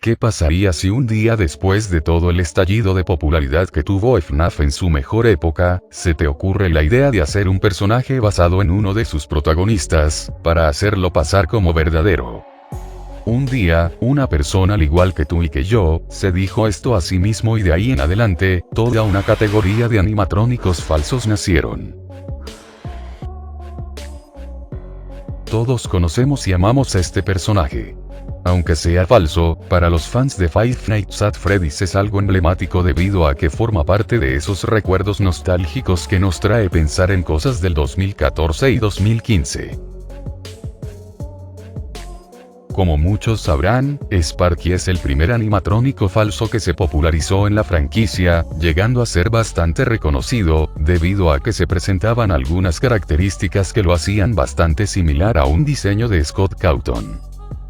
¿Qué pasaría si un día después de todo el estallido de popularidad que tuvo FNAF en su mejor época, se te ocurre la idea de hacer un personaje basado en uno de sus protagonistas, para hacerlo pasar como verdadero? Un día, una persona al igual que tú y que yo, se dijo esto a sí mismo y de ahí en adelante, toda una categoría de animatrónicos falsos nacieron. Todos conocemos y amamos a este personaje. Aunque sea falso, para los fans de Five Nights at Freddy's es algo emblemático debido a que forma parte de esos recuerdos nostálgicos que nos trae pensar en cosas del 2014 y 2015. Como muchos sabrán, Sparky es el primer animatrónico falso que se popularizó en la franquicia, llegando a ser bastante reconocido, debido a que se presentaban algunas características que lo hacían bastante similar a un diseño de Scott Cawthon.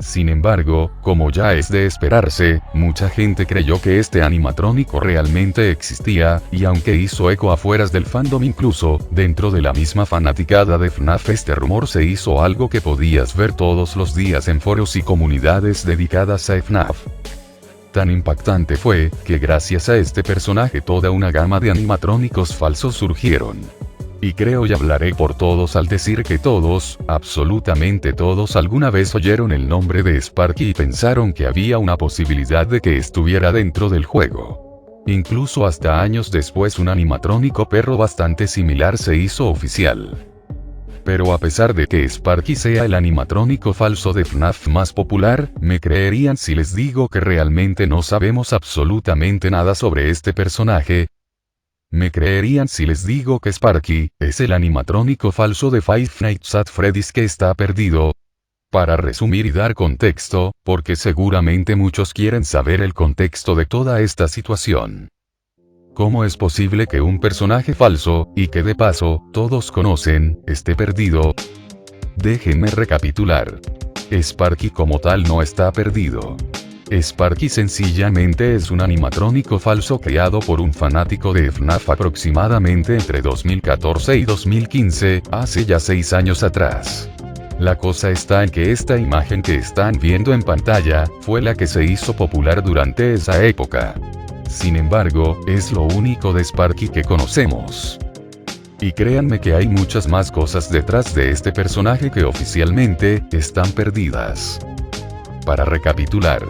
Sin embargo, como ya es de esperarse, mucha gente creyó que este animatrónico realmente existía, y aunque hizo eco afueras del fandom incluso, dentro de la misma fanaticada de FNAF este rumor se hizo algo que podías ver todos los días en foros y comunidades dedicadas a FNAF. Tan impactante fue, que gracias a este personaje toda una gama de animatrónicos falsos surgieron. Y creo y hablaré por todos al decir que todos, absolutamente todos alguna vez oyeron el nombre de Sparky y pensaron que había una posibilidad de que estuviera dentro del juego. Incluso hasta años después un animatrónico perro bastante similar se hizo oficial. Pero a pesar de que Sparky sea el animatrónico falso de FNAF más popular, ¿me creerían si les digo que realmente no sabemos absolutamente nada sobre este personaje? ¿Me creerían si les digo que Sparky es el animatrónico falso de Five Nights at Freddy's que está perdido? Para resumir y dar contexto, porque seguramente muchos quieren saber el contexto de toda esta situación. ¿Cómo es posible que un personaje falso, y que de paso, todos conocen, esté perdido? Déjenme recapitular. Sparky como tal no está perdido. Sparky sencillamente es un animatrónico falso creado por un fanático de FNAF aproximadamente entre 2014 y 2015, hace ya 6 años atrás. La cosa está en que esta imagen que están viendo en pantalla, fue la que se hizo popular durante esa época. Sin embargo, es lo único de Sparky que conocemos. Y créanme que hay muchas más cosas detrás de este personaje que oficialmente, están perdidas. Para recapitular.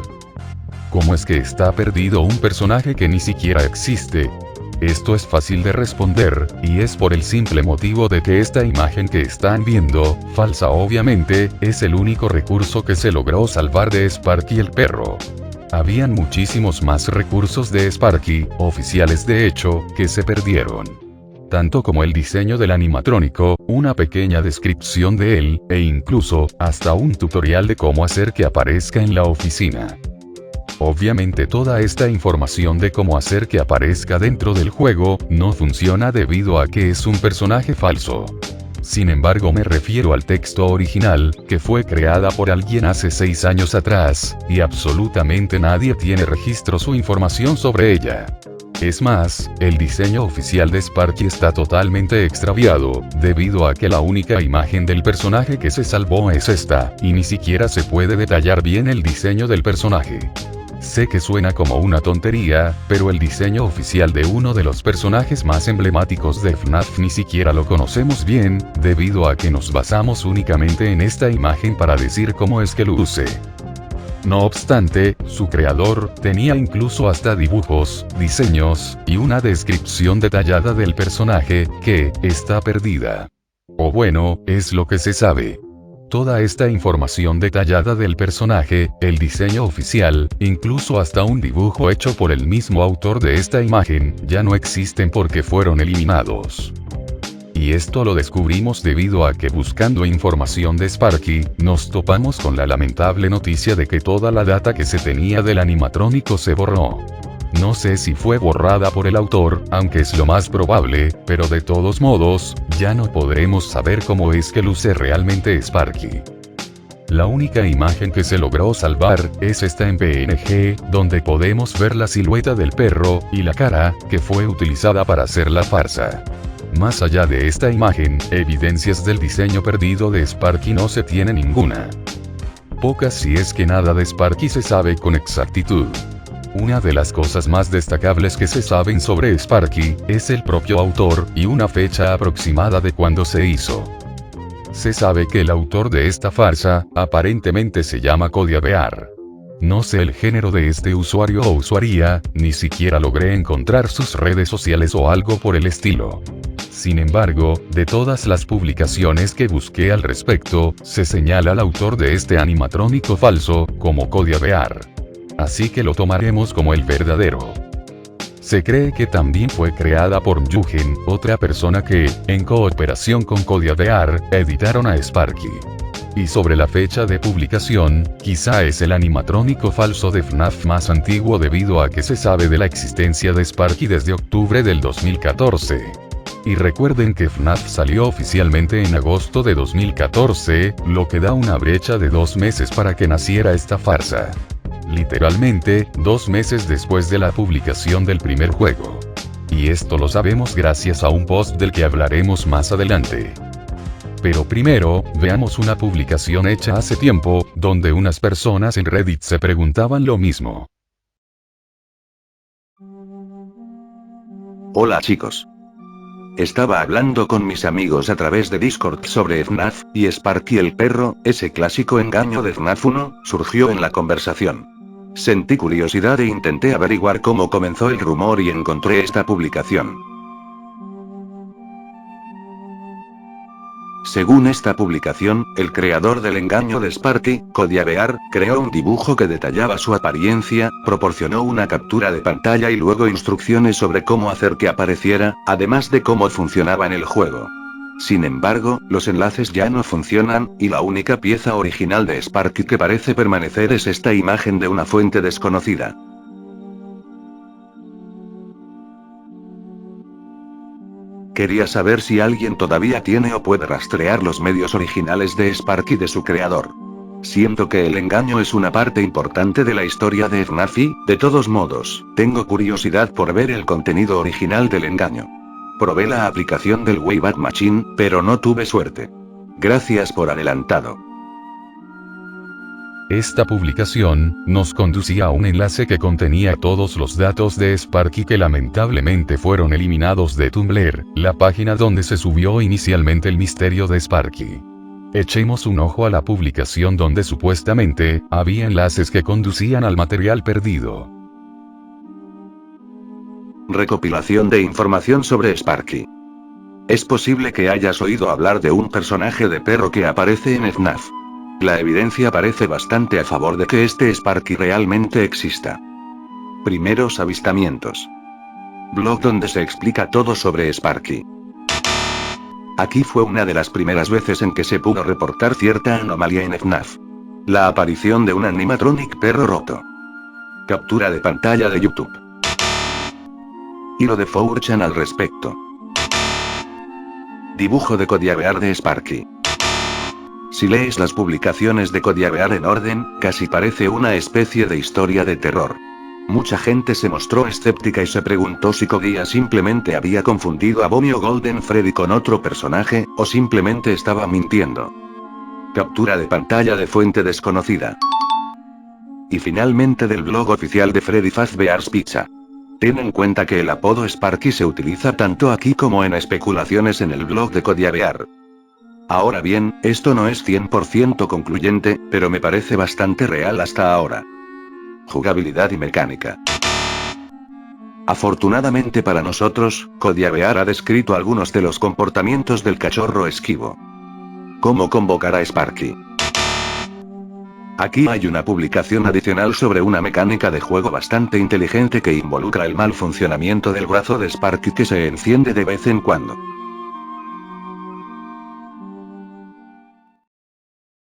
¿Cómo es que está perdido un personaje que ni siquiera existe? Esto es fácil de responder, y es por el simple motivo de que esta imagen que están viendo, falsa obviamente, es el único recurso que se logró salvar de Sparky el perro. Habían muchísimos más recursos de Sparky, oficiales de hecho, que se perdieron. Tanto como el diseño del animatrónico, una pequeña descripción de él, e incluso, hasta un tutorial de cómo hacer que aparezca en la oficina. Obviamente toda esta información de cómo hacer que aparezca dentro del juego, no funciona debido a que es un personaje falso. Sin embargo me refiero al texto original, que fue creada por alguien hace 6 años atrás, y absolutamente nadie tiene registros o información sobre ella. Es más, el diseño oficial de Sparky está totalmente extraviado, debido a que la única imagen del personaje que se salvó es esta, y ni siquiera se puede detallar bien el diseño del personaje. Sé que suena como una tontería, pero el diseño oficial de uno de los personajes más emblemáticos de FNAF ni siquiera lo conocemos bien, debido a que nos basamos únicamente en esta imagen para decir cómo es que luce. No obstante, su creador tenía incluso hasta dibujos, diseños, y una descripción detallada del personaje, que está perdida. O bueno, es lo que se sabe. Toda esta información detallada del personaje, el diseño oficial, incluso hasta un dibujo hecho por el mismo autor de esta imagen, ya no existen porque fueron eliminados. Y esto lo descubrimos debido a que buscando información de Sparky, nos topamos con la lamentable noticia de que toda la data que se tenía del animatrónico se borró. No sé si fue borrada por el autor, aunque es lo más probable, pero de todos modos, ya no podremos saber cómo es que luce realmente Sparky. La única imagen que se logró salvar, es esta en PNG, donde podemos ver la silueta del perro, y la cara, que fue utilizada para hacer la farsa. Más allá de esta imagen, evidencias del diseño perdido de Sparky no se tiene ninguna. Pocas si es que nada de Sparky se sabe con exactitud. Una de las cosas más destacables que se saben sobre Sparky, es el propio autor, y una fecha aproximada de cuando se hizo. Se sabe que el autor de esta farsa, aparentemente se llama Cody Bear. No sé el género de este usuario o usuaria, ni siquiera logré encontrar sus redes sociales o algo por el estilo. Sin embargo, de todas las publicaciones que busqué al respecto, se señala al autor de este animatrónico falso, como Cody Bear. Así que lo tomaremos como el verdadero. Se cree que también fue creada por Yugen, otra persona que, en cooperación con Cody Bear, editaron a Sparky. Y sobre la fecha de publicación, quizá es el animatrónico falso de FNAF más antiguo debido a que se sabe de la existencia de Sparky desde octubre del 2014. Y recuerden que FNAF salió oficialmente en agosto de 2014, lo que da una brecha de 2 meses para que naciera esta farsa. Literalmente, 2 meses después de la publicación del primer juego. Y esto lo sabemos gracias a un post del que hablaremos más adelante. Pero primero, veamos una publicación hecha hace tiempo, donde unas personas en Reddit se preguntaban lo mismo. Hola chicos. Estaba hablando con mis amigos a través de Discord sobre FNAF, y Sparky el perro, ese clásico engaño de FNAF 1, surgió en la conversación. Sentí curiosidad e intenté averiguar cómo comenzó el rumor y encontré esta publicación. Según esta publicación, el creador del engaño de Sparky, Cody Bear, creó un dibujo que detallaba su apariencia, proporcionó una captura de pantalla y luego instrucciones sobre cómo hacer que apareciera, además de cómo funcionaba en el juego. Sin embargo, los enlaces ya no funcionan, y la única pieza original de Sparky que parece permanecer es esta imagen de una fuente desconocida. Quería saber si alguien todavía tiene o puede rastrear los medios originales de Sparky de su creador. Siento que el engaño es una parte importante de la historia de FNAF y, de todos modos, tengo curiosidad por ver el contenido original del engaño. Probé la aplicación del Wayback Machine, pero no tuve suerte. Gracias por adelantado. Esta publicación, nos conducía a un enlace que contenía todos los datos de Sparky que lamentablemente fueron eliminados de Tumblr, la página donde se subió inicialmente el misterio de Sparky. Echemos un ojo a la publicación donde supuestamente, había enlaces que conducían al material perdido. Recopilación de información sobre Sparky. Es posible que hayas oído hablar de un personaje de perro que aparece en FNAF. La evidencia parece bastante a favor de que este Sparky realmente exista. Primeros avistamientos. Blog donde se explica todo sobre Sparky. Aquí fue una de las primeras veces en que se pudo reportar cierta anomalía en FNAF. La aparición de un animatronic perro roto. Captura de pantalla de YouTube. Hilo de 4chan al respecto. Dibujo de Cody Bear de Sparky. Si lees las publicaciones de Cody Bear en orden, casi parece una especie de historia de terror. Mucha gente se mostró escéptica y se preguntó si Cody simplemente había confundido a Bonnie o Golden Freddy con otro personaje, o simplemente estaba mintiendo. Captura de pantalla de fuente desconocida. Y finalmente del blog oficial de Freddy Fazbear's Pizza. Ten en cuenta que el apodo Sparky se utiliza tanto aquí como en especulaciones en el blog de Cody Bear. Ahora bien, esto no es 100% concluyente, pero me parece bastante real hasta ahora. Jugabilidad y mecánica. Afortunadamente para nosotros, Cody Bear ha descrito algunos de los comportamientos del cachorro esquivo. ¿Cómo convocar a Sparky? Aquí hay una publicación adicional sobre una mecánica de juego bastante inteligente que involucra el mal funcionamiento del brazo de Sparky que se enciende de vez en cuando.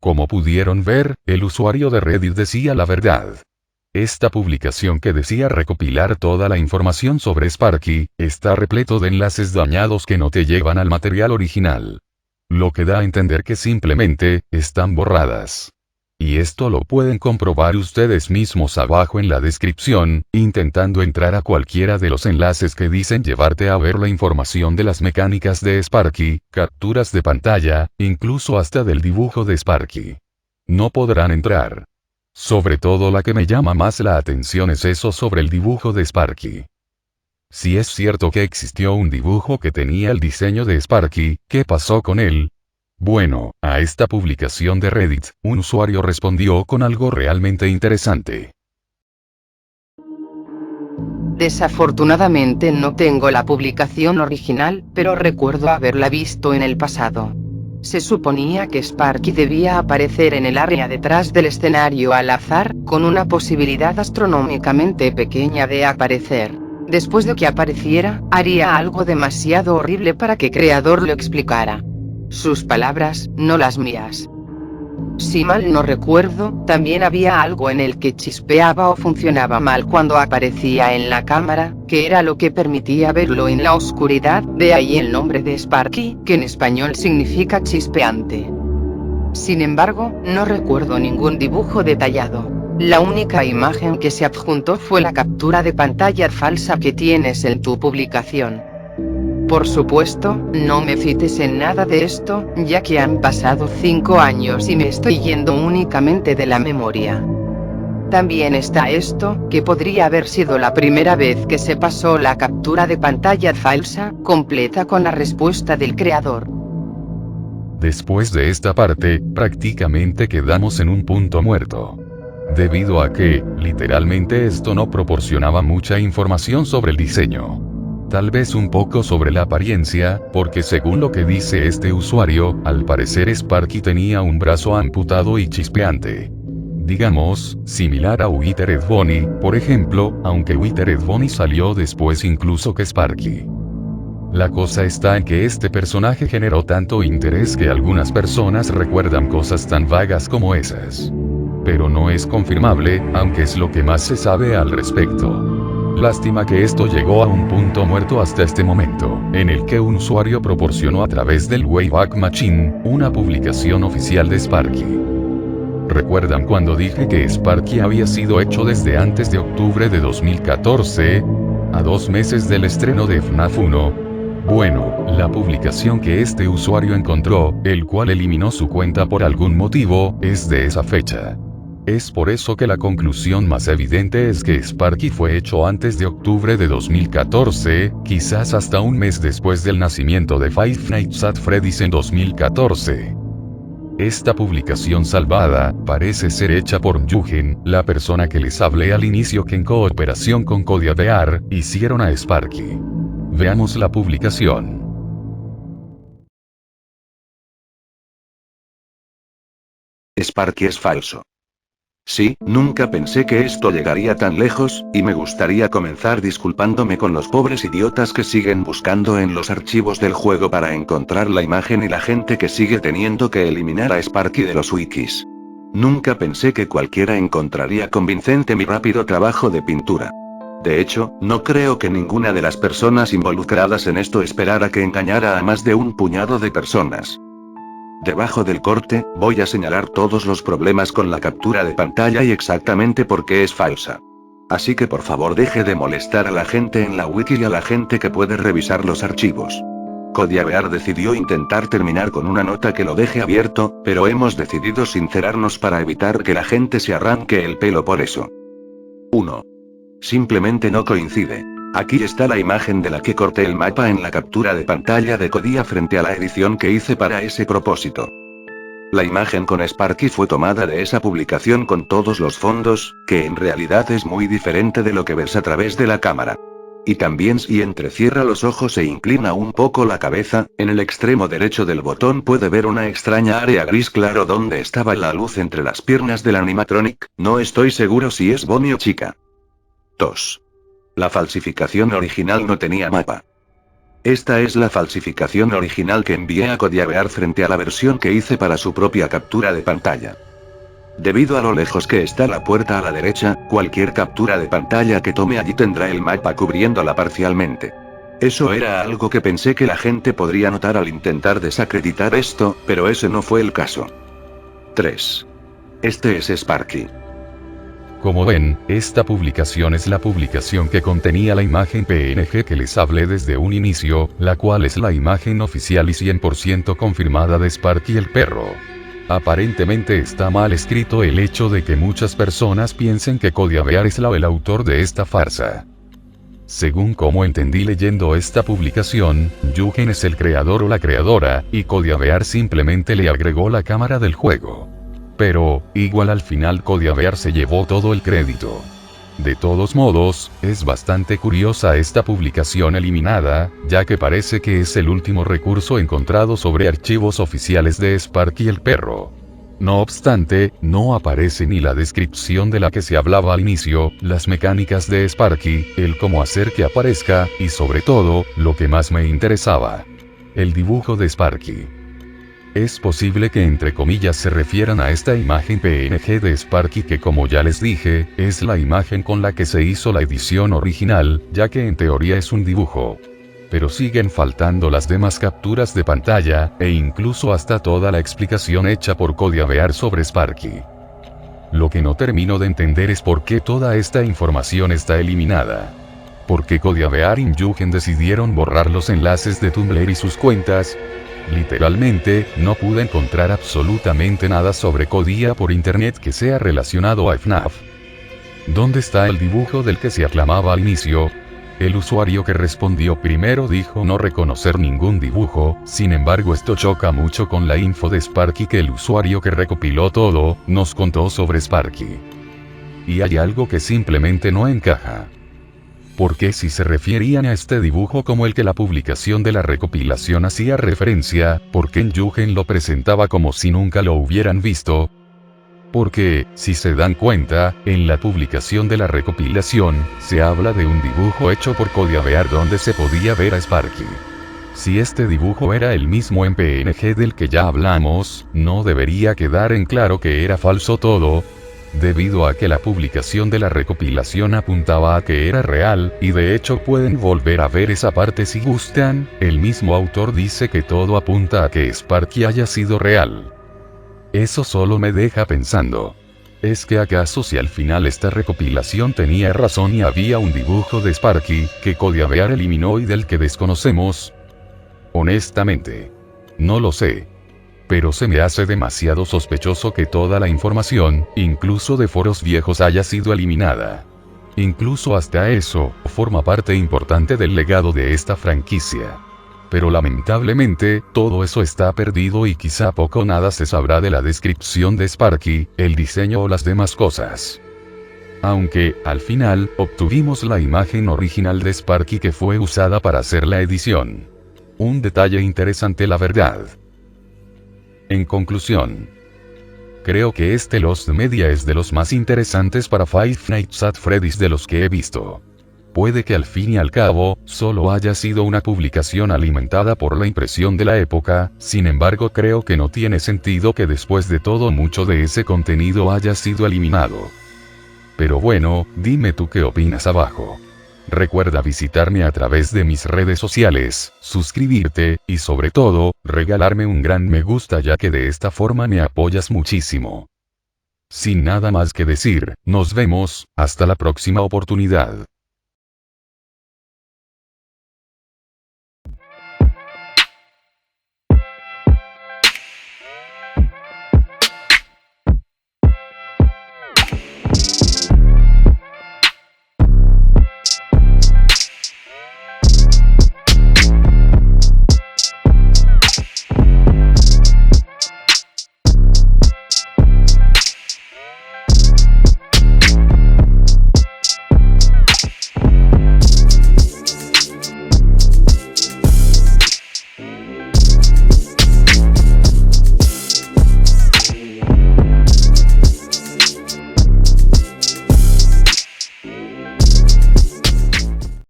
Como pudieron ver, el usuario de Reddit decía la verdad. Esta publicación que decía recopilar toda la información sobre Sparky, está repleto de enlaces dañados que no te llevan al material original. Lo que da a entender que simplemente, están borradas. Y esto lo pueden comprobar ustedes mismos abajo en la descripción, intentando entrar a cualquiera de los enlaces que dicen llevarte a ver la información de las mecánicas de Sparky, capturas de pantalla, incluso hasta del dibujo de Sparky. no podrán entrar. Sobre todo la que me llama más la atención es eso sobre el dibujo de Sparky. Si es cierto que existió un dibujo que tenía el diseño de Sparky, ¿qué pasó con él? Bueno, a esta publicación de Reddit, un usuario respondió con algo realmente interesante. Desafortunadamente no tengo la publicación original, pero recuerdo haberla visto en el pasado. Se suponía que Sparky debía aparecer en el área detrás del escenario al azar, con una posibilidad astronómicamente pequeña de aparecer. Después de que apareciera, haría algo demasiado horrible para que el creador lo explicara. Sus palabras, no las mías. Si mal no recuerdo, también había algo en el que chispeaba o funcionaba mal cuando aparecía en la cámara, que era lo que permitía verlo en la oscuridad, de ahí el nombre de Sparky, que en español significa chispeante. Sin embargo, no recuerdo ningún dibujo detallado. La única imagen que se adjuntó fue la captura de pantalla falsa que tienes en tu publicación. Por supuesto, no me cites en nada de esto, ya que han pasado 5 años y me estoy yendo únicamente de la memoria. También está esto, que podría haber sido la primera vez que se pasó la captura de pantalla falsa, completa con la respuesta del creador. Después de esta parte, prácticamente quedamos en un punto muerto. Debido a que, literalmente esto no proporcionaba mucha información sobre el diseño. Tal vez un poco sobre la apariencia, porque según lo que dice este usuario, al parecer Sparky tenía un brazo amputado y chispeante. Digamos, similar a Withered Bonnie, por ejemplo, aunque Withered Bonnie salió después incluso que Sparky. La cosa está en que este personaje generó tanto interés que algunas personas recuerdan cosas tan vagas como esas. Pero no es confirmable, aunque es lo que más se sabe al respecto. Lástima que esto llegó a un punto muerto hasta este momento, en el que un usuario proporcionó a través del Wayback Machine, una publicación oficial de Sparky. ¿Recuerdan cuando dije que Sparky había sido hecho desde antes de octubre de 2014? A 2 meses del estreno de FNAF 1. Bueno, la publicación que este usuario encontró, el cual eliminó su cuenta por algún motivo, es de esa fecha. Es por eso que la conclusión más evidente es que Sparky fue hecho antes de octubre de 2014, quizás hasta un mes después del nacimiento de Five Nights at Freddy's en 2014. Esta publicación salvada, parece ser hecha por Yugen, la persona que les hablé al inicio que en cooperación con CodiaVR, hicieron a Sparky. Veamos la publicación. Sparky es falso. Sí, nunca pensé que esto llegaría tan lejos, y me gustaría comenzar disculpándome con los pobres idiotas que siguen buscando en los archivos del juego para encontrar la imagen y la gente que sigue teniendo que eliminar a Sparky de los wikis. Nunca pensé que cualquiera encontraría convincente mi rápido trabajo de pintura. De hecho, no creo que ninguna de las personas involucradas en esto esperara que engañara a más de un puñado de personas. Debajo del corte, voy a señalar todos los problemas con la captura de pantalla y exactamente por qué es falsa. Así que por favor deje de molestar a la gente en la wiki y a la gente que puede revisar los archivos. CodiaVR decidió intentar terminar con una nota que lo deje abierto, pero hemos decidido sincerarnos para evitar que la gente se arranque el pelo por eso. 1. Simplemente no coincide. Aquí está la imagen de la que corté el mapa en la captura de pantalla de Codia frente a la edición que hice para ese propósito. La imagen con Sparky fue tomada de esa publicación con todos los fondos, que en realidad es muy diferente de lo que ves a través de la cámara. Y también si entrecierra los ojos e inclina un poco la cabeza, en el extremo derecho del botón puede ver una extraña área gris claro donde estaba la luz entre las piernas del animatronic, no estoy seguro si es Bonnie o chica. 2. La falsificación original no tenía mapa. Esta es la falsificación original que envié a CodiaVR frente a la versión que hice para su propia captura de pantalla. Debido a lo lejos que está la puerta a la derecha, cualquier captura de pantalla que tome allí tendrá el mapa cubriéndola parcialmente. Eso era algo que pensé que la gente podría notar al intentar desacreditar esto, pero ese no fue el caso. 3. Este es Sparky. Como ven, esta publicación es la publicación que contenía la imagen PNG que les hablé desde un inicio, la cual es la imagen oficial y 100% confirmada de Sparky el perro. Aparentemente está mal escrito el hecho de que muchas personas piensen que Codiabear es el autor de esta farsa. Según como entendí leyendo esta publicación, Yugen es el creador o la creadora, y Codiabear simplemente le agregó la cámara del juego. Pero, igual al final Codiabear se llevó todo el crédito. De todos modos, es bastante curiosa esta publicación eliminada, ya que parece que es el último recurso encontrado sobre archivos oficiales de Sparky el perro. No obstante, no aparece ni la descripción de la que se hablaba al inicio, las mecánicas de Sparky, el cómo hacer que aparezca, y sobre todo, lo que más me interesaba. El dibujo de Sparky. Es posible que entre comillas se refieran a esta imagen PNG de Sparky que, como ya les dije, es la imagen con la que se hizo la edición original, ya que en teoría es un dibujo. Pero siguen faltando las demás capturas de pantalla, e incluso hasta toda la explicación hecha por Codiabear sobre Sparky. Lo que no termino de entender es por qué toda esta información está eliminada. ¿Por qué Codiabear y Yugen decidieron borrar los enlaces de Tumblr y sus cuentas? Literalmente, no pude encontrar absolutamente nada sobre Codia por internet que sea relacionado a FNAF. ¿Dónde está el dibujo del que se aclamaba al inicio? El usuario que respondió primero dijo no reconocer ningún dibujo, sin embargo esto choca mucho con la info de Sparky que el usuario que recopiló todo, nos contó sobre Sparky. Y hay algo que simplemente no encaja. Porque si se referían a este dibujo como el que la publicación de la recopilación hacía referencia, ¿por qué Yugen lo presentaba como si nunca lo hubieran visto? Porque, si se dan cuenta, en la publicación de la recopilación, se habla de un dibujo hecho por Codiabear donde se podía ver a Sparky. Si este dibujo era el mismo en PNG del que ya hablamos, no debería quedar en claro que era falso todo, debido a que la publicación de la recopilación apuntaba a que era real, y de hecho pueden volver a ver esa parte si gustan, el mismo autor dice que todo apunta a que Sparky haya sido real. Eso solo me deja pensando. ¿Es que acaso si al final esta recopilación tenía razón y había un dibujo de Sparky, que Codiabear eliminó y del que desconocemos? Honestamente, no lo sé. Pero se me hace demasiado sospechoso que toda la información, incluso de foros viejos, haya sido eliminada. Incluso hasta eso, forma parte importante del legado de esta franquicia. Pero lamentablemente, todo eso está perdido y quizá poco o nada se sabrá de la descripción de Sparky, el diseño o las demás cosas. Aunque, al final, obtuvimos la imagen original de Sparky que fue usada para hacer la edición. Un detalle interesante, la verdad. En conclusión, creo que este Lost Media es de los más interesantes para Five Nights at Freddy's de los que he visto. Puede que al fin y al cabo, solo haya sido una publicación alimentada por la impresión de la época, sin embargo creo que no tiene sentido que después de todo mucho de ese contenido haya sido eliminado. Pero bueno, dime tú qué opinas abajo. Recuerda visitarme a través de mis redes sociales, suscribirte, y sobre todo, regalarme un gran me gusta ya que de esta forma me apoyas muchísimo. Sin nada más que decir, nos vemos, hasta la próxima oportunidad.